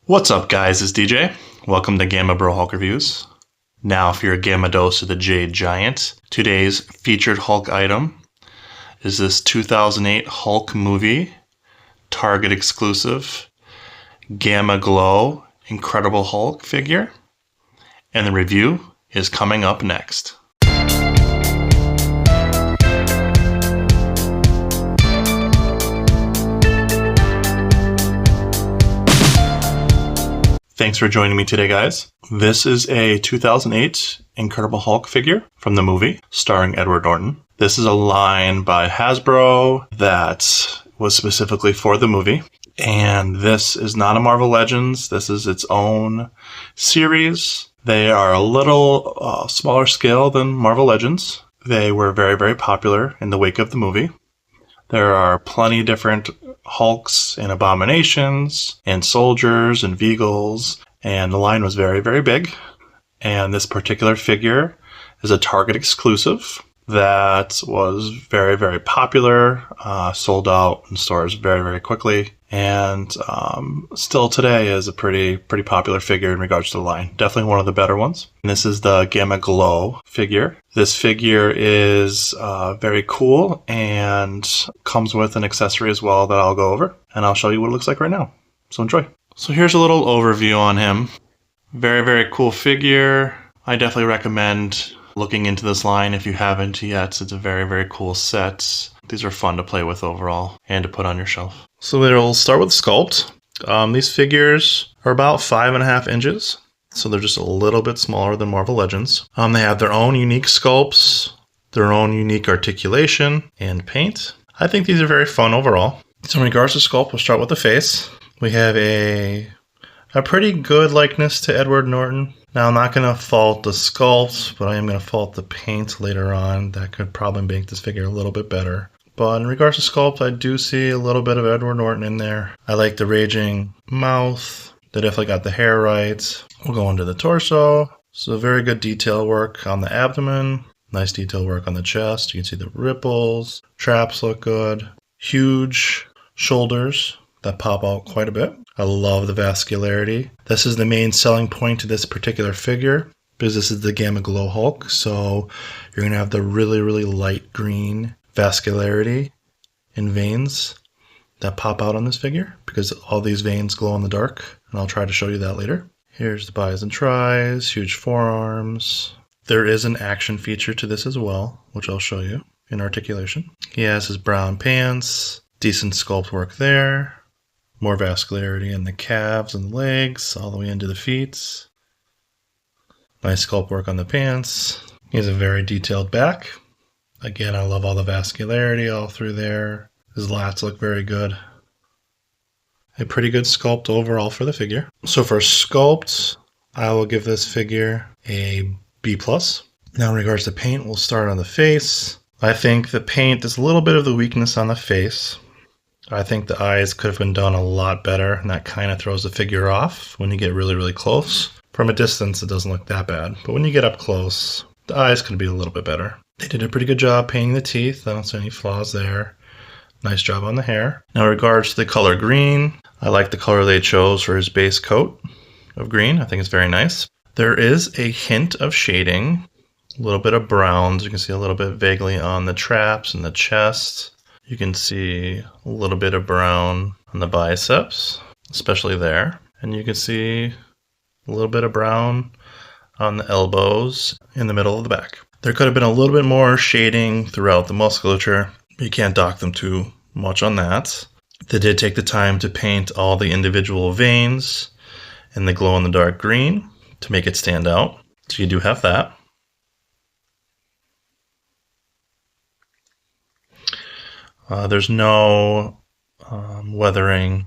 What's up, guys? It's DJ. Welcome to Gamma Bro Hulk Reviews. Now for your Gamma dose of the Jade Giant. Today's featured Hulk item is this 2008 Hulk movie, Target exclusive, Gamma Glow Incredible Hulk figure. And the review is coming up next. Thanks for joining me today, guys. This is a 2008 Incredible Hulk figure from the movie starring Edward Norton. This is a line by Hasbro that was specifically for the movie. And this is not a Marvel Legends. This is its own series. They are a little smaller scale than Marvel Legends. They were very, very popular in the wake of the movie. There are plenty of different Hulks and Abominations and Soldiers and Vehicles, and the line was very, very big. And this particular figure is a Target exclusive that was very, very popular, sold out in stores very, very quickly, and still today is a pretty popular figure in regards to the line. Definitely one of the better ones. And this is the Gamma Glow figure. This figure is very cool and comes with an accessory as well that I'll go over, and I'll show you what it looks like right now. So enjoy. So here's a little overview on him. Very, very cool figure. I definitely recommend looking into this line if you haven't yet. It's a very, very cool set. These are fun to play with overall and to put on your shelf. So we'll start with Sculpt. These figures are about 5.5 inches. So they're just a little bit smaller than Marvel Legends. They have their own unique sculpts, their own unique articulation and paint. I think these are very fun overall. So in regards to sculpt, we'll start with the face. We have a pretty good likeness to Edward Norton. Now, I'm not going to fault the sculpt, but I am going to fault the paint later on. That could probably make this figure a little bit better. But in regards to sculpt, I do see a little bit of Edward Norton in there. I like the raging mouth. They definitely got the hair right. We'll go into the torso. So very good detail work on the abdomen. Nice detail work on the chest. You can see the ripples. Traps look good. Huge shoulders that pop out quite a bit. I love the vascularity. This is the main selling point to this particular figure because this is the Gamma Glow Hulk. So you're going to have the really, really light green vascularity and veins that pop out on this figure because all these veins glow in the dark. And I'll try to show you that later. Here's the bis and tris, huge forearms. There is an action feature to this as well, which I'll show you in articulation. He has his brown pants, decent sculpt work there. More vascularity in the calves and legs, all the way into the feet. Nice sculpt work on the pants. He has a very detailed back. Again, I love all the vascularity all through there. His lats look very good. A pretty good sculpt overall for the figure. So for sculpt, I will give this figure a B+. Now in regards to paint, we'll start on the face. I think the paint is a little bit of the weakness on the face. I think the eyes could have been done a lot better, and that kind of throws the figure off when you get really, really close. From a distance, it doesn't look that bad, but when you get up close, the eyes could be a little bit better. They did a pretty good job painting the teeth. I don't see any flaws there. Nice job on the hair. Now, in regards to the color green, I like the color they chose for his base coat of green. I think it's very nice. There is a hint of shading, a little bit of browns. You can see a little bit vaguely on the traps and the chest. You can see a little bit of brown on the biceps, especially there. And you can see a little bit of brown on the elbows in the middle of the back. There could have been a little bit more shading throughout the musculature. You can't dock them too much on that. They did take the time to paint all the individual veins in the glow-in-the-dark green to make it stand out. So you do have that. There's no weathering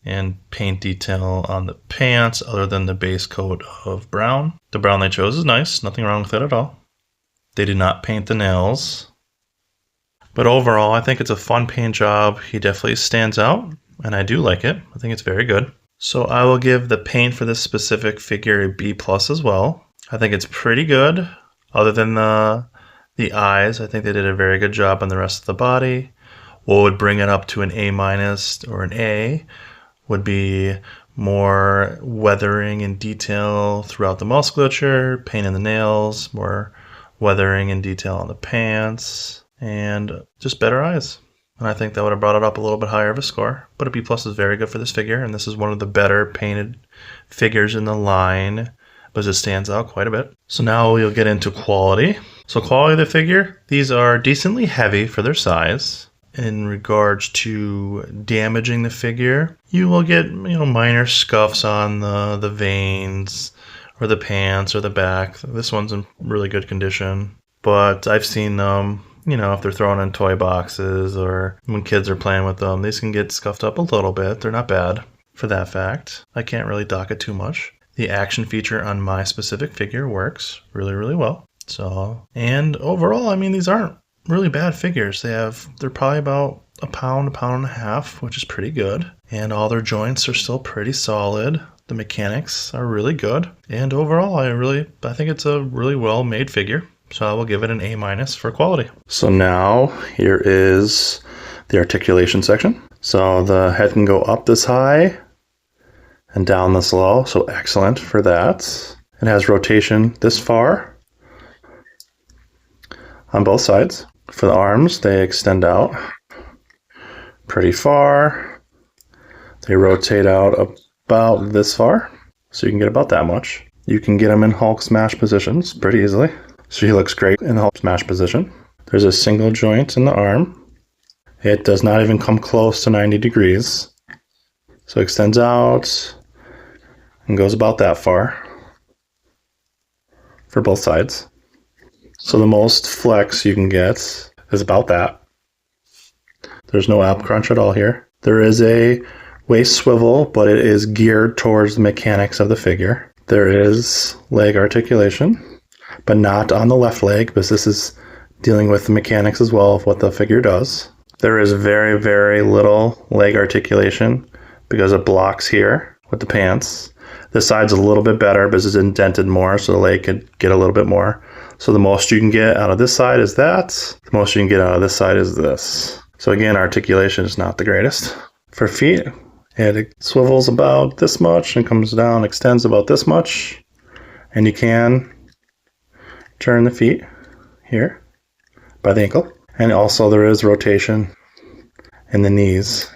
and paint detail on the pants other than the base coat of brown. The brown they chose is nice. Nothing wrong with it at all. They did not paint the nails. But overall, I think it's a fun paint job. He definitely stands out, and I do like it. I think it's very good. So I will give the paint for this specific figure a B+ as well. I think it's pretty good. Other than the eyes, I think they did a very good job on the rest of the body. What would bring it up to an A- or an A would be more weathering and detail throughout the musculature, paint in the nails, more weathering and detail on the pants, and just better eyes. And I think that would have brought it up a little bit higher of a score. But a B+ is very good for this figure, and this is one of the better painted figures in the line, but it stands out quite a bit. So now we'll get into quality. So quality of the figure, these are decently heavy for their size. In regards to damaging the figure, you will get minor scuffs on the veins or the pants or the back. This one's in really good condition, but I've seen them, if they're thrown in toy boxes or when kids are playing with them, these can get scuffed up a little bit. They're not bad for that fact. I can't really dock it too much. The action feature on my specific figure works really, really well. And overall, these aren't really bad figures. They're probably about a pound and a half, which is pretty good. And all their joints are still pretty solid. The mechanics are really good. And overall, I think it's a really well made figure. So I will give it an A- for quality. So now here is the articulation section. So the head can go up this high and down this low. So excellent for that. It has rotation this far on both sides. For the arms, they extend out pretty far. They rotate out about this far, so you can get about that much. You can get them in Hulk smash positions pretty easily. So he looks great in the Hulk smash position. There's a single joint in the arm. It does not even come close to 90 degrees. So it extends out and goes about that far for both sides. So the most flex you can get is about that. There's no ab crunch at all here. There is a waist swivel, but it is geared towards the mechanics of the figure. There is leg articulation, but not on the left leg, because this is dealing with the mechanics as well of what the figure does. There is very, very little leg articulation because it blocks here with the pants. This side's a little bit better because it's indented more, so the leg could get a little bit more. So the most you can get out of this side is that. The most you can get out of this side is this. So again, articulation is not the greatest. For feet, it swivels about this much and comes down, extends about this much. And you can turn the feet here by the ankle. And also there is rotation in the knees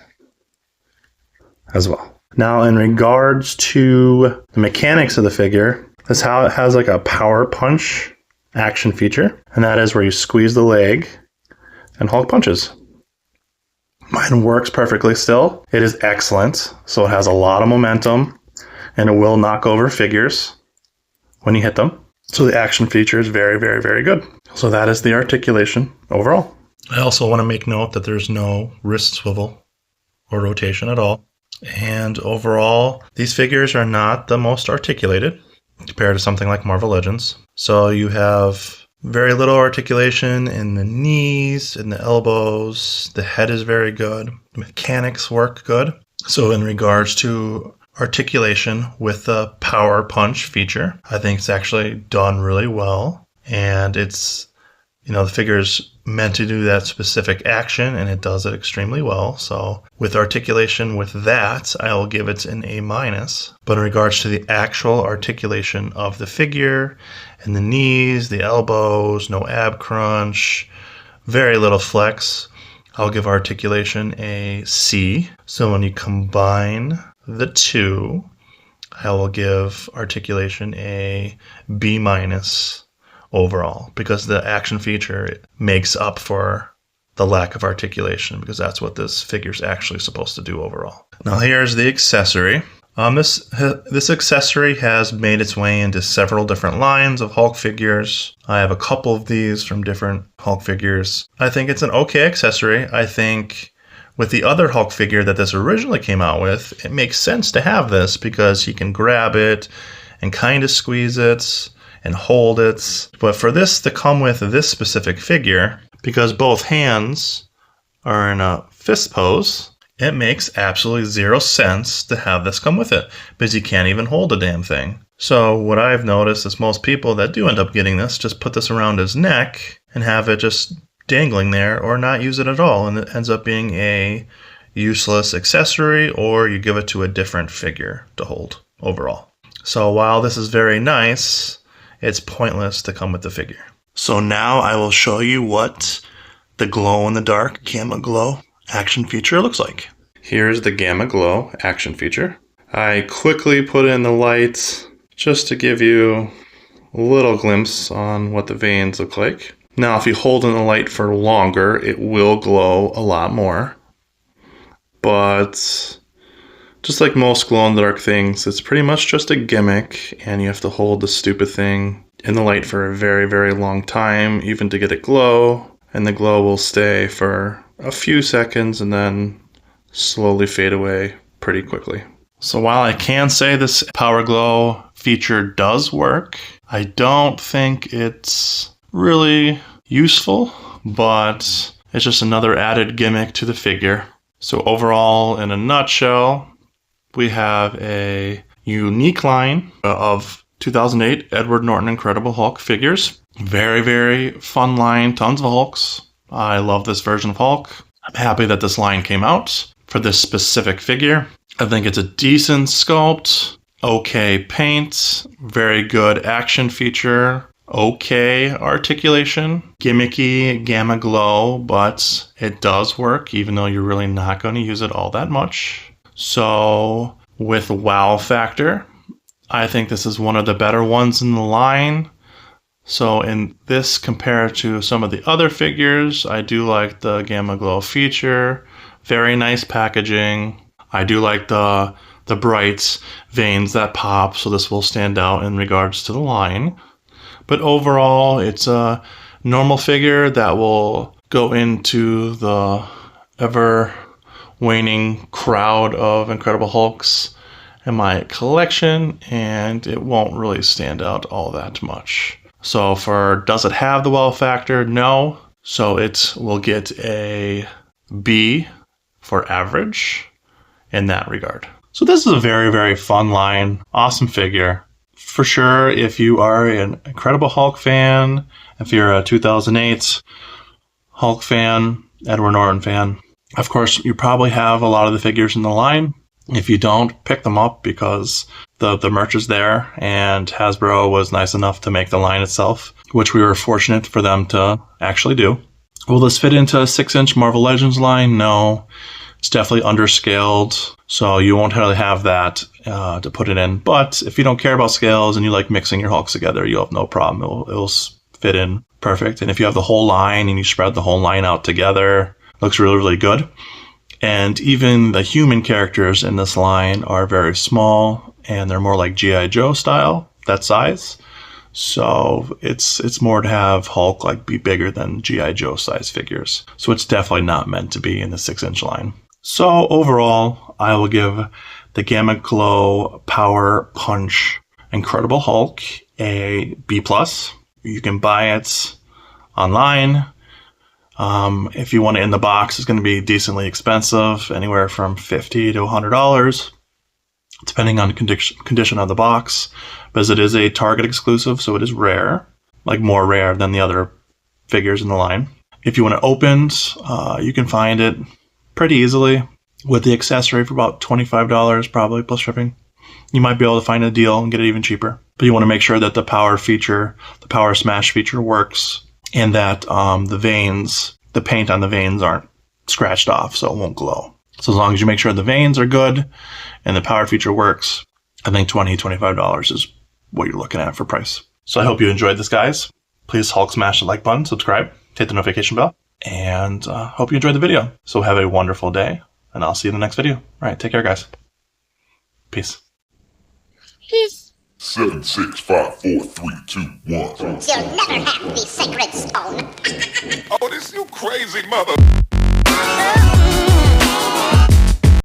as well. Now in regards to the mechanics of the figure, this is how it has like a power punch action feature, and that is where you squeeze the leg and Hulk punches. Mine works perfectly still. It is excellent, so it has a lot of momentum and it will knock over figures when you hit them. So the action feature is very, very, very good. So that is the articulation overall. I also want to make note that there's no wrist swivel or rotation at all. And overall, these figures are not the most articulated compared to something like Marvel Legends. So you have very little articulation in the knees, in the elbows. The head is very good. The mechanics work good. So in regards to articulation with the power punch feature, I think it's actually done really well. And it's, the figure is meant to do that specific action, and it does it extremely well. So with articulation with that, I will give it an A-. But in regards to the actual articulation of the figure and the knees, the elbows, no ab crunch, very little flex, I'll give articulation a C. So when you combine the two, I will give articulation a B- overall, because the action feature makes up for the lack of articulation, because that's what this figure is actually supposed to do overall. Now here's the accessory. This accessory has made its way into several different lines of Hulk figures. I have a couple of these from different Hulk figures. I think it's an okay accessory. I think with the other Hulk figure that this originally came out with, it makes sense to have this because he can grab it and kind of squeeze it and hold it. But for this to come with this specific figure, because both hands are in a fist pose, it makes absolutely zero sense to have this come with it, because you can't even hold a damn thing. So what I've noticed is most people that do end up getting this just put this around his neck and have it just dangling there, or not use it at all, and it ends up being a useless accessory or you give it to a different figure to hold overall. So while this is very nice, it's pointless to come with the figure. So now I will show you what the glow-in-the-dark Gamma Glow action feature looks like. Here's the Gamma Glow action feature. I quickly put in the lights just to give you a little glimpse on what the veins look like. Now, if you hold in the light for longer, it will glow a lot more. But just like most glow-in-the-dark things, it's pretty much just a gimmick, and you have to hold the stupid thing in the light for a very, very long time, even to get it glow. And the glow will stay for a few seconds and then slowly fade away pretty quickly. So while I can say this Power Glow feature does work, I don't think it's really useful, but it's just another added gimmick to the figure. So overall, in a nutshell, we have a unique line of 2008 Edward Norton Incredible Hulk figures. Very, very fun line, tons of Hulks. I love this version of Hulk. I'm happy that this line came out for this specific figure. I think it's a decent sculpt, okay paint, very good action feature, okay articulation, gimmicky Gamma Glow, but it does work even though you're really not going to use it all that much. So with wow factor, I think this is one of the better ones in the line. So in this compared to some of the other figures, I do like the Gamma Glow feature. Very nice packaging. I do like the bright veins that pop, so this will stand out in regards to the line. But overall, it's a normal figure that will go into the ever waning crowd of Incredible Hulks in my collection, and it won't really stand out all that much. So for does it have the wow factor? No. So it will get a B for average in that regard. So this is a very, very fun line. Awesome figure. For sure, if you are an Incredible Hulk fan, if you're a 2008 Hulk fan, Edward Norton fan, of course, you probably have a lot of the figures in the line. If you don't, pick them up because the merch is there, and Hasbro was nice enough to make the line itself, which we were fortunate for them to actually do. Will this fit into a 6-inch Marvel Legends line? No. It's definitely underscaled, so you won't really have that to put it in. But if you don't care about scales and you like mixing your Hulks together, you'll have no problem. It'll fit in perfect. And if you have the whole line and you spread the whole line out together, it looks really, really good. And even the human characters in this line are very small, and they're more like G.I. Joe style, that size. So it's more to have Hulk like be bigger than G.I. Joe size figures. So it's definitely not meant to be in the 6-inch line. So overall, I will give the Gamma Glow Power Punch Incredible Hulk a B+. You can buy it online. If you want it in the box, it's going to be decently expensive, anywhere from $50 to $100, depending on the condition of the box, because it is a Target exclusive, so it is rare, like more rare than the other figures in the line. If you want it opened, you can find it pretty easily with the accessory for about $25, probably, plus shipping. You might be able to find a deal and get it even cheaper, but you want to make sure that the power feature, the power smash feature works, and that the paint on the veins aren't scratched off, so it won't glow. So as long as you make sure the veins are good and the power feature works, I think $20, $25 is what you're looking at for price. So I hope you enjoyed this, guys. Please Hulk smash the like button, subscribe, hit the notification bell, and hope you enjoyed the video. So have a wonderful day, and I'll see you in the next video. All right, take care, guys. Peace. Peace. 7, 6, 5, 4, 3, 2, 1. You'll never have the sacred stone. Oh, this you crazy mother.